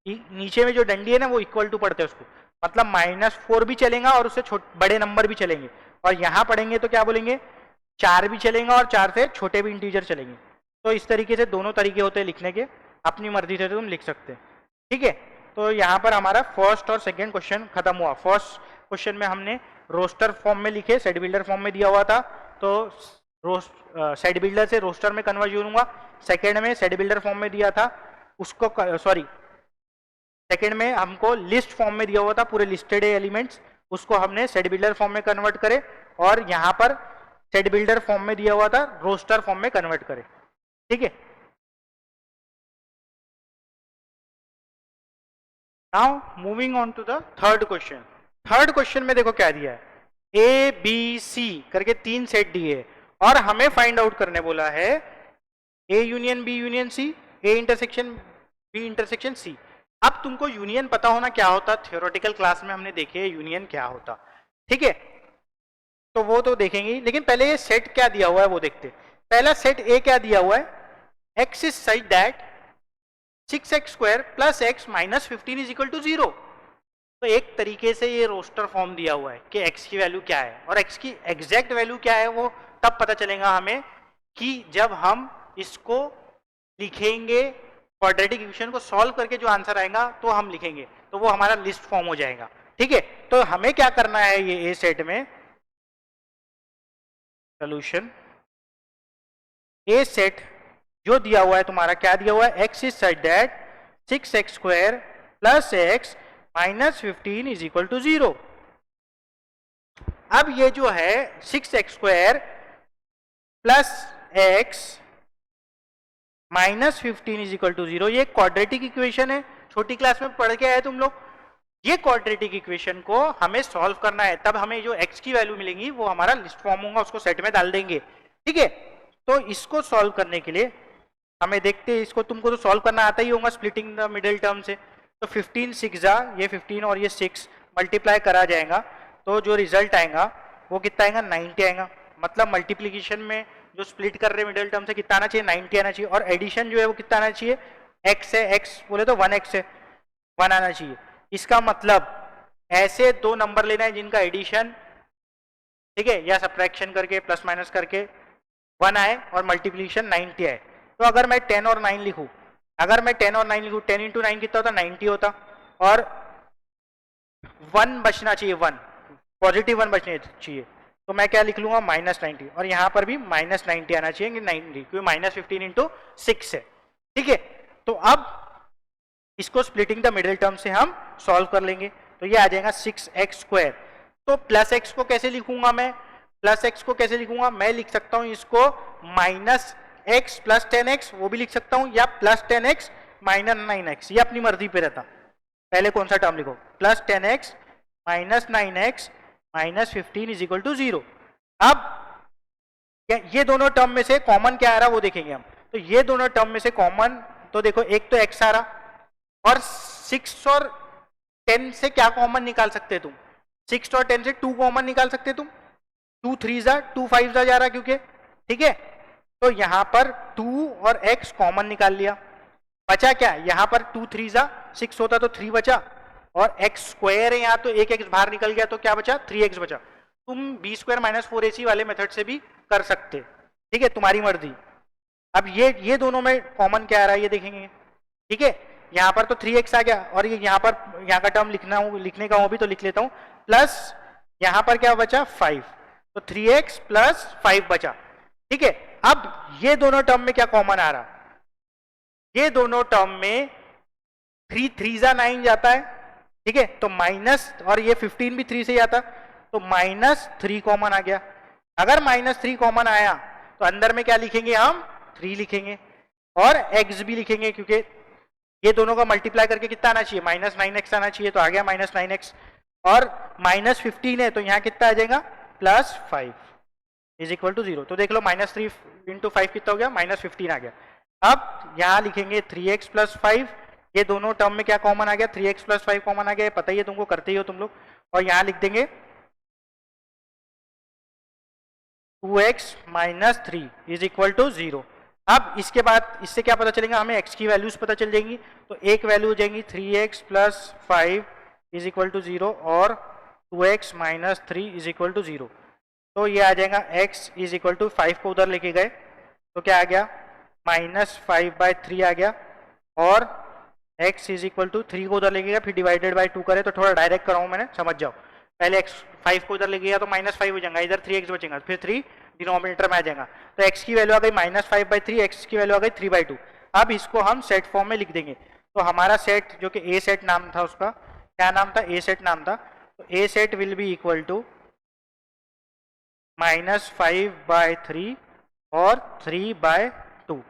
नीचे में जो डंडी है ना वो इक्वल टू पढ़ते हैं उसको, मतलब -4 भी चलेगा और उससे बड़े नंबर भी चलेंगे, और यहाँ पढ़ेंगे तो क्या बोलेंगे, 4 भी चलेगा और 4 से छोटे भी इंटीजर चलेंगे। तो इस तरीके से दोनों तरीके होते हैं लिखने के, अपनी मर्जी से तुम लिख सकते हैं। ठीक है, तो यहाँ पर हमारा फर्स्ट और सेकेंड क्वेश्चन खत्म हुआ। फर्स्ट क्वेश्चन में हमने रोस्टर फॉर्म में लिखे, सेट बिल्डर फॉर्म में दिया हुआ था, तो सेट बिल्डर से रोस्टर में कन्वर्जन हुआ। सेकेंड में सेट बिल्डर फॉर्म में दिया था उसको, सॉरी सेकेंड में हमको लिस्ट फॉर्म में दिया हुआ था पूरे लिस्टेड एलिमेंट्स, उसको हमने सेट बिल्डर फॉर्म में कन्वर्ट करे, और यहाँ पर सेट बिल्डर फॉर्म में दिया हुआ था रोस्टर फॉर्म में कन्वर्ट करे। ठीक है, now moving on to the third question. Third question में देखो क्या दिया है, ए बी सी करके 3 सेट दिए, और हमें फाइंड आउट करने बोला है A union B union C, A intersection B intersection C. अब तुमको यूनियन पता होना क्या होता, थियोरेटिकल क्लास में हमने देखे यूनियन क्या होता। ठीक है, तो वो तो देखेंगे, लेकिन पहले ये सेट क्या दिया हुआ है वो देखते। पहला सेट ए क्या दिया हुआ है, x is such that 6x² plus x minus 15 is equal to 0। तो एक तरीके से ये रोस्टर फॉर्म दिया हुआ है कि x की वैल्यू क्या है और x की एग्जैक्ट वैल्यू क्या है वो तब पता चलेगा हमें कि जब हम इसको लिखेंगे, क्वाड्रेटिक इक्वेशन को सॉल्व करके जो आंसर आएगा तो हम लिखेंगे, तो वो हमारा लिस्ट फॉर्म हो जाएगा। ठीक है, तो हमें क्या करना है, ये ए सेट में सोल्यूशन ए सेट जो दिया हुआ है तुम्हारा, क्या दिया हुआ है, x is such that 6x² plus x minus 15 is equal to 0। अब ये जो है 6x² plus x minus 15 is equal to 0, ये क्वाड्रेटिक इक्वेशन है, छोटी क्लास में पढ़ के आए तुम लोग। ये क्वाड्रेटिक इक्वेशन को हमें सॉल्व करना है, तब हमें जो x की वैल्यू मिलेगी वो हमारा लिस्ट फॉर्म होगा, उसको सेट में डाल देंगे। ठीक है, तो इसको सॉल्व करने के लिए हमें देखते हैं, इसको तुमको तो सॉल्व करना आता ही होगा स्प्लिटिंग द मिडिल टर्म से। तो 15 6 ये 15 और ये 6 मल्टीप्लाई करा जाएगा तो जो रिजल्ट आएगा वो कितना आएगा, 90 आएगा। मतलब मल्टीप्लीकेशन में जो स्प्लिट कर रहे मिडिल टर्म से कितना आना चाहिए, 90 आना चाहिए। और एडिशन जो है वो कितना आना चाहिए, x है, x बोले तो 1x है, 1 आना चाहिए। इसका मतलब ऐसे दो नंबर लेना है जिनका एडिशन, ठीक है, या सब्ट्रैक्शन करके प्लस माइनस करके 1 आए और मल्टीप्लीकेशन 90 आए। तो अगर मैं 10 और 9 लिखूं, अगर मैं 10 और 9 लिखूं, 10 इंटू 9 कितना होता, 90 होता, और 1 बचना चाहिए, 1 पॉजिटिव 1 बचने चाहिए, तो मैं क्या लिख लूंगा, -90, और यहां पर भी -90 आना चाहिए, 90, क्योंकि -15 इंटू 6 है। ठीक है, तो अब इसको स्प्लिटिंग द मिडिल टर्म से हम सॉल्व कर लेंगे, तो ये आ जाएगा 6x²। तो प्लस x को कैसे लिखूंगा मैं, प्लस x को कैसे लिखूंगा, मैं लिख सकता हूं इसको -x प्लस 10x, वो भी लिख सकता हूं, या प्लस 10x माइनस 9x, ये अपनी मर्जी पे रहता। पहले कौन सा टर्म लिखो, plus 10x minus 9x minus 15 is equal to 0। अब ये दोनों टर्म में से कॉमन क्या आ रहा वो देखेंगे हम। तो ये दोनों टर्म में से कॉमन, तो देखो एक तो x आ रहा, और 6 और 10 से क्या कॉमन निकाल सकते तुम, 6 और 10 से 2 कॉमन निकाल सकते तुम, 2 3 जा 2 5 जा रहा क्योंकि, ठीक है। तो यहां पर 2 और x कॉमन निकाल लिया, बचा क्या, यहां पर 2 3 जा 6 होता तो 3 बचा, और x² है यहाँ तो एक x बाहर निकल गया तो क्या बचा, 3x बचा। तुम b² माइनस 4ac वाले मेथड से भी कर सकते, ठीक है, तुम्हारी मर्जी। अब ये दोनों में कॉमन क्या आ रहा है ये देखेंगे। ठीक है, यहाँ पर तो 3x आ गया, और ये यहाँ पर यहाँ का टर्म लिखने का हो भी तो लिख लेता हूँ, प्लस यहाँ पर क्या बचा 5, तो 3x प्लस 5 बचा। ठीक है, अब ये दोनों टर्म में क्या कॉमन आ रहा, ये दोनों टर्म में 3 3 जा 9 जाता है, ठीक है, तो माइनस, और ये 15 भी 3 से जाता, तो -3 कॉमन आ गया। अगर -3 कॉमन आया तो अंदर में क्या लिखेंगे हम, 3 लिखेंगे, और x भी लिखेंगे, क्योंकि ये दोनों का मल्टीप्लाई करके कितना आना चाहिए, -9x आना चाहिए, तो आ गया -9x, और -15 है तो यहाँ कितना आ जाएगा, +5 इज इक्वल टू 0। तो देख लो -3 इंटू 5 कितना हो गया, -15 आ गया। अब यहाँ लिखेंगे 3x प्लस 5, ये दोनों टर्म में क्या कॉमन आ गया, 3x प्लस 5 कॉमन आ गया, पता ही है तुमको, करते ही हो तुम लोग। और यहाँ लिख देंगे 2x minus 3 is equal to 0। अब इसके बाद इससे क्या पता चलेगा हमें, x की वैल्यूज पता चल जाएंगी, तो एक वैल्यू हो जाएंगी 3x plus 5 is equal to 0, और 2x minus 3 is equal to 0। तो ये आ जाएगा x इज इक्वल टू 5 को उधर लेके गए तो क्या आ गया, -5/3 आ गया, और x इज इक्वल टू 3 को उधर लेके गया, फिर डिवाइडेड बाय 2 करे, तो थोड़ा डायरेक्ट कराऊँ मैंने, समझ जाओ। पहले x 5 को उधर लेके गया तो -5 हो जाएगा, इधर 3x बचेगा, फिर 3 डिनोमिनेटर में आ जाएगा, तो x की वैल्यू आ गई -5/3, x की वैल्यू आ गई 3/2। अब इसको हम सेट फॉर्म में लिख देंगे, तो हमारा सेट जो कि ए सेट नाम था, उसका क्या नाम था, ए सेट नाम था, तो A set will be equal to -5/3 और 3/2,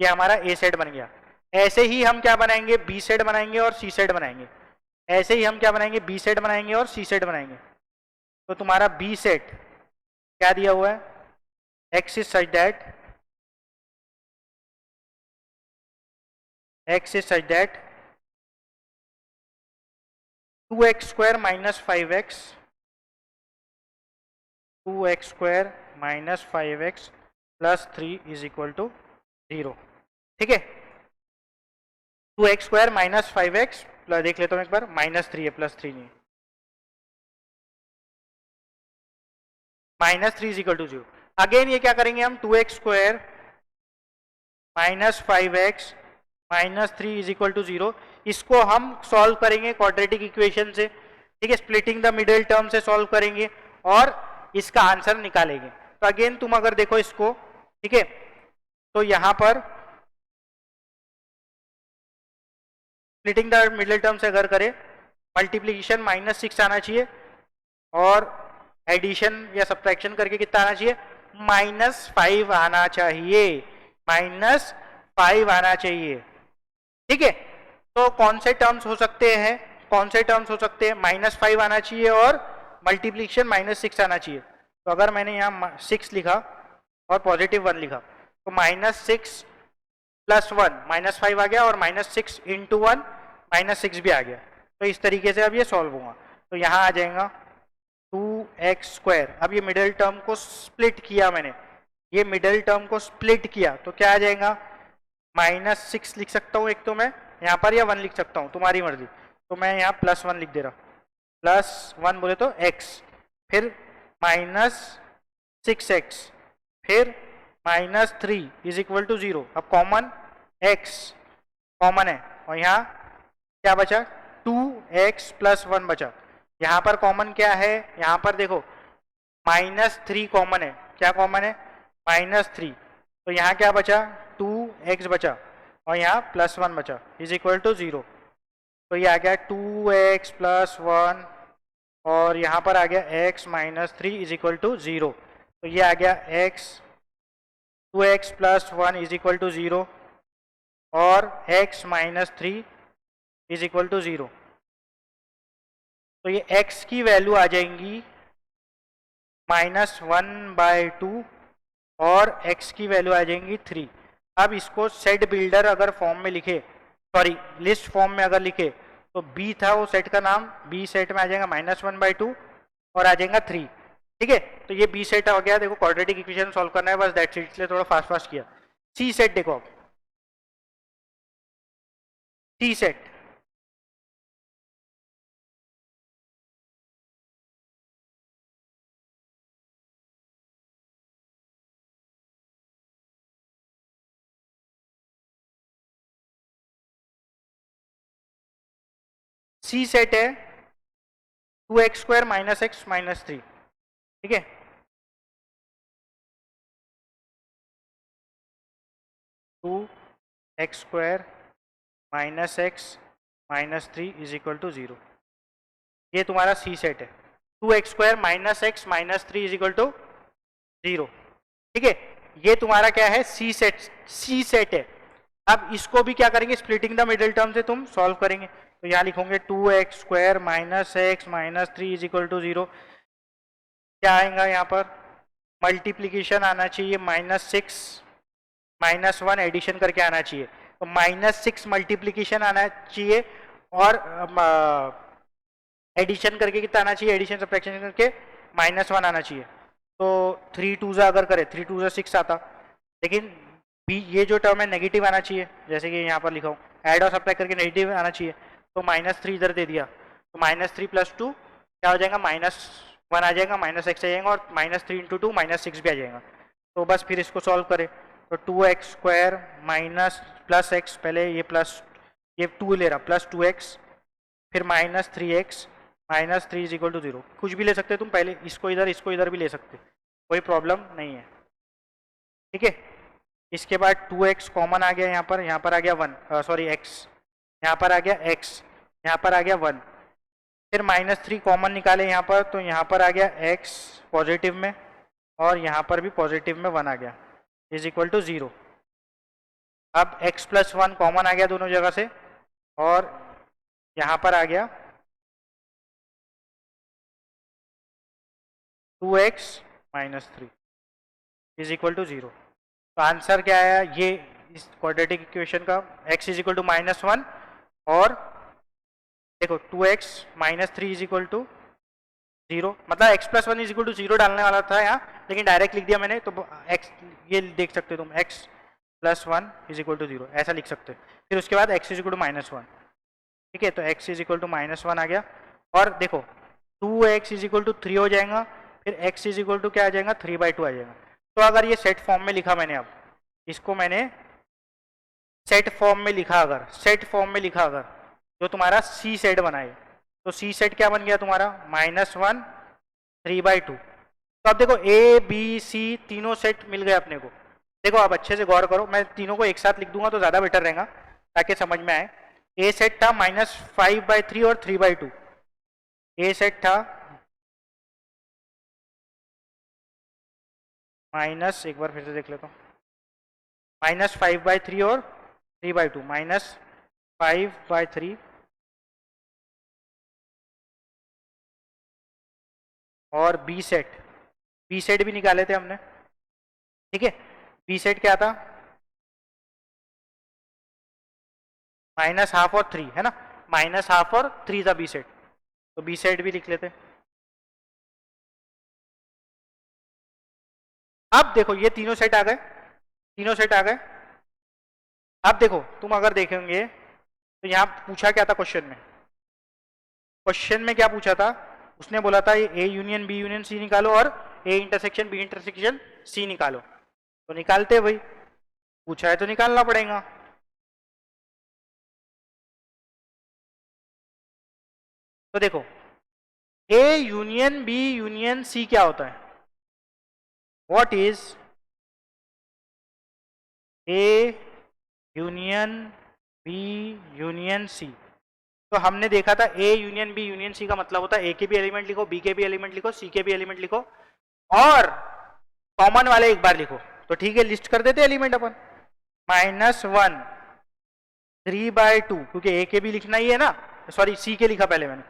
ये हमारा ए सेट बन गया। ऐसे ही हम क्या बनाएंगे, बी सेट बनाएंगे और सी सेट बनाएंगे, ऐसे ही हम क्या बनाएंगे, बी सेट बनाएंगे और सी सेट बनाएंगे। तो तुम्हारा बी सेट क्या दिया हुआ है, x is such that 2x² minus 5x plus 3 is equal to 0। ठीक है, 2x² माइनस 5x देख लेता हूँ एक बार, -3 है, +3 नहीं, -3 इज इक्वल टू 0। अगेन ये क्या करेंगे हम, 2x² minus 5x -3 is equal to 0, इसको हम सॉल्व करेंगे क्वाड्रेटिक इक्वेशन से, ठीक है, स्प्लिटिंग द मिडिल टर्म से सॉल्व करेंगे और इसका आंसर निकालेंगे। तो अगेन तुम अगर देखो इसको, ठीक है, तो यहां पर स्प्लिटिंग द मिडिल टर्म से अगर करें, मल्टीप्लीकेशन -6 आना चाहिए और एडिशन या सब्ट्रैक्शन करके कितना आना चाहिए, -5 आना चाहिए, -5 आना चाहिए, ठीक है। तो कौन से टर्म्स हो सकते हैं, कौन से टर्म्स हो सकते हैं, -5 आना चाहिए और मल्टीप्लीकेशन -6 आना चाहिए। तो अगर मैंने यहाँ 6 लिखा और +1 लिखा, तो -6 + 1 -5 आ गया और -6 × 1 -6 भी आ गया। तो इस तरीके से अब ये सॉल्व होगा। तो यहाँ आ जाएगा 2x²। अब ये मिडिल टर्म को स्प्लिट किया मैंने, ये मिडिल टर्म को स्प्लिट किया तो क्या आ जाएगा, -6 लिख सकता हूँ एक तो मैं यहाँ पर, या 1 लिख सकता हूँ, तुम्हारी मर्जी। तो मैं यहाँ +1 लिख दे रहा, +1 बोले तो x, फिर -6x, फिर -3 इज इक्वल टू 0। अब कॉमन x कॉमन है और यहाँ क्या बचा, 2x + 1 बचा। यहाँ पर कॉमन क्या है, यहाँ पर देखो -3 कॉमन है, क्या कॉमन है, -3, तो यहाँ क्या बचा, 2x बचा और यहाँ +1 बचा इज इक्वल टू 0। तो ये आ गया 2x + 1 और यहाँ पर आ गया x -3 इज इक्वल टू 0। तो ये आ गया 2x + 1 इज इक्वल टू 0 और x -3 इज इक्वल टू 0। तो ये x की वैल्यू आ जाएंगी -1/2 और x की वैल्यू आ जाएंगी 3। अब इसको सेट बिल्डर अगर फॉर्म में लिखे, सॉरी लिस्ट फॉर्म में अगर लिखे, तो b था वो सेट का नाम, b सेट में आ जाएगा -1/2 और आ जाएगा 3, ठीक है। तो ये b सेट हो गया। देखो क्वाड्रेटिक इक्वेशन सॉल्व करना है बस, दैट्स इट, इसलिए थोड़ा फास्ट किया। c सेट देखो, अब c सेट, c सेट है 2x² - x -3, ठीक है। Two x² - x -3 is equal to 0, ये तुम्हारा c सेट है। 2x² - x -3 is equal to 0, ठीक है। ये तुम्हारा क्या है, c सेट है। अब इसको भी क्या करेंगे, स्प्लिटिंग द मिडिल टर्म से तुम सॉल्व करेंगे। तो यहाँ लिखोगे 2x² - x -3 is equal to 0। क्या आएगा यहाँ पर, मल्टीप्लीकेशन आना चाहिए -6 -1 एडिशन करके आना चाहिए। तो -6 मल्टीप्लीकेशन आना चाहिए और एडिशन करके कितना आना चाहिए, एडिशन सब्ट्रैक्शन करके -1 आना चाहिए। तो 3 2 अगर करे 3 2 6 आता, लेकिन भी ये जो टर्म है नेगेटिव आना चाहिए, जैसे कि यहाँ पर लिखा हूँ, ऐड और सब्ट्रैक्ट करके नेगेटिव आना चाहिए। तो -3 इधर दे दिया, तो -3 + 2 क्या हो जाएगा, -1 आ जाएगा, -x आ जाएगा और -3 × 2 -6 भी आ जाएगा। तो बस फिर इसको सॉल्व करें। तो 2x² +x, पहले ये प्लस, ये 2 ले रहा, +2x, फिर -3x -3 इज इक्वल टू 0। कुछ भी ले सकते तुम, पहले इसको इधर भी ले सकते, कोई प्रॉब्लम नहीं है, ठीक है। इसके बाद 2x कॉमन आ गया, यहाँ पर आ गया 1, सॉरी x, यहाँ पर आ गया x, यहाँ पर आ गया 1, फिर -3 कॉमन निकाले यहाँ पर, तो यहाँ पर आ गया x पॉजिटिव में और यहाँ पर भी पॉजिटिव में 1 आ गया इज इक्वल टू 0। अब x + 1 कॉमन आ गया दोनों जगह से और यहाँ पर आ गया 2x - 3 इज इक्वल टू 0। तो आंसर क्या आया, ये इस क्वाड्रेटिक इक्वेशन का x इज इक्वल टू -1 और देखो 2x - 3 इज इक्वल टू 0, मतलब x + 1 इज इक्वल टू 0 डालने वाला था यहाँ, लेकिन डायरेक्ट लिख दिया मैंने। तो x ये देख सकते हो तुम, x +1 इज इक्वल टू 0, ऐसा लिख सकते हैं। फिर उसके बाद x इज इक्वल टू -1, ठीक है, तो x इज इक्वल टू -1 आ गया। और देखो 2x इज इक्वल टू 3 हो जाएगा, फिर x इज इक्वल टू क्या आ जाएगा, 3/2 आ जाएगा। तो अगर ये सेट फॉर्म में लिखा मैंने, अब इसको मैंने सेट फॉर्म में लिखा, अगर सेट फॉर्म में लिखा, अगर जो तुम्हारा सी सेट बनाए, तो सी सेट क्या बन गया तुम्हारा, -1 3/2। तो अब देखो ए बी सी तीनों सेट मिल गए अपने को। देखो आप अच्छे से गौर करो, मैं तीनों को एक साथ लिख दूंगा तो ज्यादा बेटर रहेगा ताकि समझ में आए। ए सेट था -5/3 और 3/2। ए सेट था माइनस, एक बार फिर से देख लेता हूँ, -5/3 और 3/2, -5/3 और बी सेट भी निकाले थे हमने, ठीक है। बी सेट क्या था, -½ और 3, है ना, -½ और 3 था बी सेट, तो बी सेट भी लिख लेते। अब देखो ये तीनों सेट आ गए, तीनों सेट आ गए। अब देखो तुम अगर देखेंगे तो यहाँ पूछा क्या था क्वेश्चन में, क्वेश्चन में क्या पूछा था, उसने बोला था ये A union B union C निकालो और A intersection B intersection C निकालो। तो निकालते भाई, पूछा है तो निकालना पड़ेगा। तो देखो A union B union C क्या होता है, what is A union B union C. तो हमने देखा था A union B union C का मतलब होता है ए के भी एलिमेंट लिखो, बी के भी एलिमेंट लिखो, सी के भी एलिमेंट लिखो और कॉमन वाले एक बार लिखो। तो ठीक है, लिस्ट कर देते एलिमेंट अपन, -1 3/2, क्योंकि ए के भी लिखना ही है ना, सॉरी सी के लिखा पहले मैंने,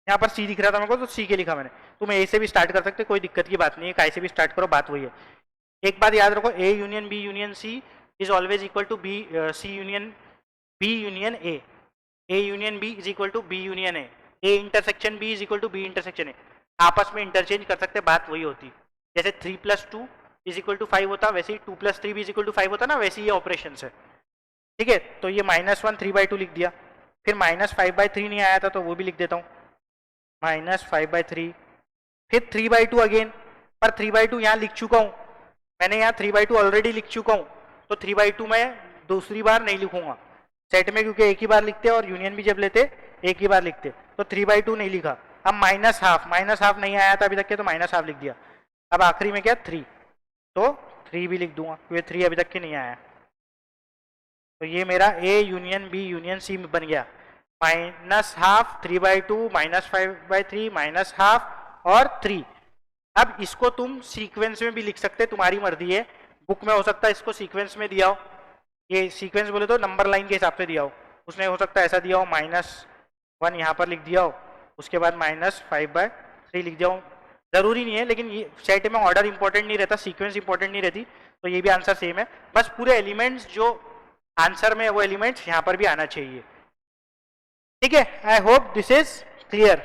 यहाँ पर सी दिख रहा था मेरे को तो सी के लिखा मैंने। तुम ए से भी स्टार्ट कर सकते, कोई दिक्कत की बात नहीं है, काय से भी स्टार्ट करो, बात वही है। एक बात याद रखो, A union B union C is always equal to B C union B union A, A union B is equal to B union A intersection B is equal to B intersection A. आपस में इंटरचेंज कर सकते, बात वही होती। जैसे 3+2 इज इक्वल टू 5 होता, वैसे ही 2+3 भी इज इक्वल टू 5 होता ना, वैसे ही ये ऑपरेशन है, ठीक है। तो ये -1 3/2 लिख दिया, फिर -5/3 नहीं आया था तो वो भी लिख देता हूँ, -5/3, फिर 3/2 अगेन, पर 3/2 यहाँ लिख चुका हूँ मैंने, यहाँ 3/2 ऑलरेडी लिख चुका हूँ, तो 3/2 मैं दूसरी बार नहीं लिखूंगा सेट में, क्योंकि एक ही बार लिखते और यूनियन भी जब लेते एक ही बार लिखते, तो 3/2 नहीं लिखा। अब -½ नहीं आया था अभी तक के, तो -½ लिख दिया। अब आखिरी में क्या 3, तो 3 भी लिख दूंगा क्योंकि 3 अभी तक के नहीं आया। तो ये मेरा A union B union C बन गया, -½ 3/2 -5/3 -½ और 3। अब इसको तुम सीक्वेंस में भी लिख सकते, तुम्हारी मर्जी है, बुक में हो सकता है इसको सीक्वेंस में दिया हो, ये सीक्वेंस बोले तो नंबर लाइन के हिसाब से दिया हो, उसने हो सकता है ऐसा दिया हो, -1 यहाँ पर लिख दिया हो, उसके बाद -5/3 लिख दिया हो, जरूरी नहीं है, लेकिन ये सेट में ऑर्डर इंपॉर्टेंट नहीं रहता, सीक्वेंस इंपॉर्टेंट नहीं रहती, तो ये भी आंसर सेम है, बस पूरे एलिमेंट्स जो आंसर में वो एलिमेंट्स यहाँ पर भी आना चाहिए, ठीक है। I hope this is clear,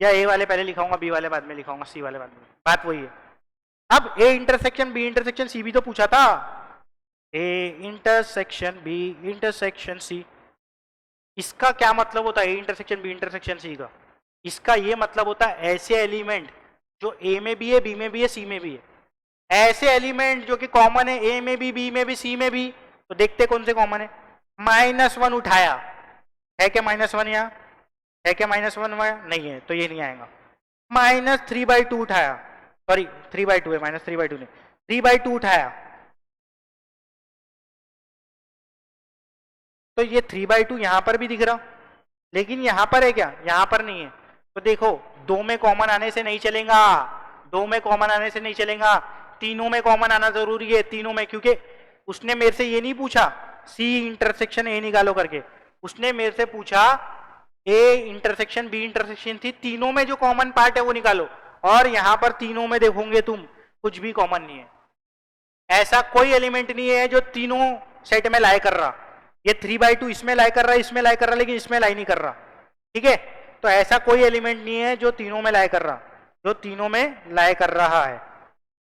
या ए वाले पहले लिखाऊंगा, बी वाले बाद में लिखाऊंगा, सी वाले बाद में, बात वही है। अब A intersection B intersection C भी तो पूछा था, A intersection B intersection C, इसका क्या मतलब होता है A intersection B intersection C का, इसका ये मतलब होता है ऐसे एलिमेंट जो ए में भी है, बी में भी है, सी में भी है, ऐसे एलिमेंट जो कि कॉमन है ए में भी, बी में भी, सी में भी। तो देखते कौन से कॉमन है, -1 उठाया है क्या, -1 यहाँ है क्या, -1 नहीं है तो ये नहीं आएगा। -3/2 उठाया, सॉरी 3/2 है, -3/2 नहीं, 3/2 उठाया, तो ये 3/2 यहां पर भी दिख रहा, लेकिन यहां पर है क्या, यहां पर नहीं है। तो देखो 2 में कॉमन आने से नहीं चलेगा, 2 में कॉमन आने से नहीं चलेगा, तीनों में कॉमन आना जरूरी है, तीनों में, क्योंकि उसने मेरे से ये नहीं पूछा सी इंटरसेक्शन ए निकालो करके, उसने मेरे से पूछा ए इंटरसेक्शन बी इंटरसेक्शन थी, तीनों में जो कॉमन पार्ट है वो निकालो, और यहां पर तीनों में देखोगे तुम कुछ भी कॉमन नहीं है, ऐसा कोई एलिमेंट नहीं है जो तीनों सेट में लाई कर रहा, ये 3/2 इसमें लाई कर रहा है, इसमें लाई कर रहा है, लेकिन इसमें लाई नहीं कर रहा, ठीक है। तो ऐसा कोई एलिमेंट नहीं है जो तीनों में लाई कर रहा, जो तीनों में लाई कर रहा है,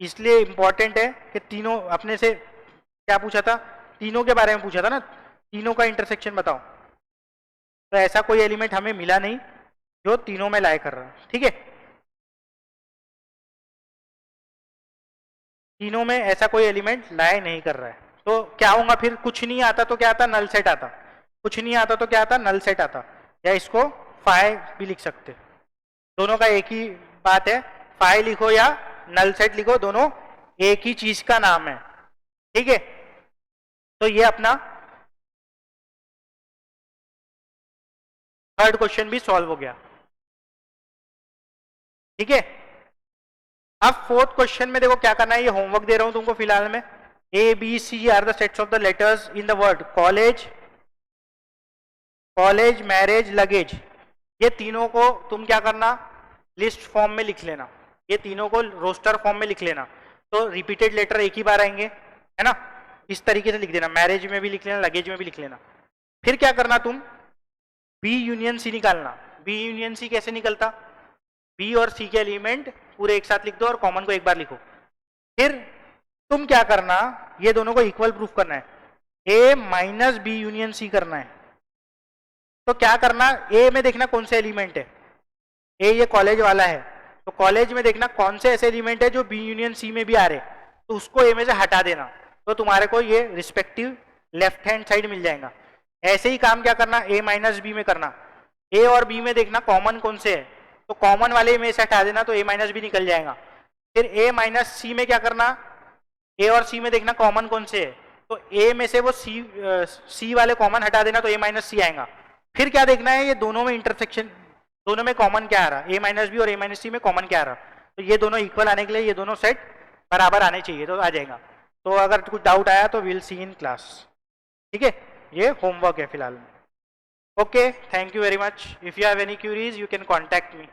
इसलिए इंपॉर्टेंट है कि तीनों अपने से क्या पूछा था, तीनों के बारे में पूछा था ना, तीनों का इंटरसेक्शन बताओ। तो ऐसा कोई एलिमेंट हमें मिला नहीं जो तीनों में लाई कर रहा है, ठीक है। तीनों में ऐसा कोई एलिमेंट लाई नहीं कर रहा है, तो क्या होगा फिर, कुछ नहीं आता तो क्या आता, नल सेट आता, कुछ नहीं आता तो क्या आता, नल सेट आता, या इसको फाई भी लिख सकते, दोनों का एक ही बात है, फाई लिखो या नल सेट लिखो, दोनों एक ही चीज का नाम है, ठीक है। तो ये अपना थर्ड क्वेश्चन भी सॉल्व हो गया, ठीक है। अब फोर्थ क्वेश्चन में देखो क्या करना है, ये होमवर्क दे रहा हूं तुमको फिलहाल में। A B C are the sets of the letters in the word college, college, marriage, luggage, ये तीनों को तुम क्या करना, लिस्ट फॉर्म में लिख लेना, ये तीनों को रोस्टर फॉर्म में लिख लेना, तो रिपीटेड लेटर एक ही बार आएंगे, है ना, इस तरीके से लिख देना, मैरिज में भी लिख लेना, लगेज में भी लिख लेना। फिर क्या करना तुम, बी यूनियन सी निकालना। बी यूनियन सी कैसे निकलता, बी और सी के एलिमेंट पूरे एक साथ लिख दो और कॉमन को एक बार लिखो। फिर तुम क्या करना, ये दोनों को इक्वल प्रूफ करना है, ए माइनस बी यूनियन सी करना है। तो क्या करना, ए में देखना कौन से एलिमेंट है, ए ये कॉलेज वाला है, तो कॉलेज में देखना कौन से ऐसे एलिमेंट है जो बी यूनियन सी में भी आ रहे, तो उसको ए में से हटा देना, तो तुम्हारे को ये रिस्पेक्टिव लेफ्ट हैंड साइड मिल जाएगा। ऐसे ही काम क्या करना, ए माइनस बी में करना, ए और बी में देखना कॉमन कौन से है, तो कॉमन वाले में से हटा देना, तो ए माइनस बी निकल जाएगा। फिर ए माइनस सी में क्या करना, ए और सी में देखना कॉमन कौन से है, तो ए में से वो सी वाले कॉमन हटा देना, तो ए माइनस सी आएगा। फिर क्या देखना है, ये दोनों में इंटरसेक्शन, दोनों में कॉमन क्या आ रहा, ए माइनस बी और ए माइनस सी में कॉमन क्या आ रहा, तो ये दोनों इक्वल आने के लिए ये दोनों सेट बराबर आने चाहिए, तो आ जाएगा। तो अगर कुछ डाउट आया तो विल सी इन क्लास, ठीक है। ये होमवर्क है फिलहाल में। Okay, thank you very much. If you have any curies you can contact me.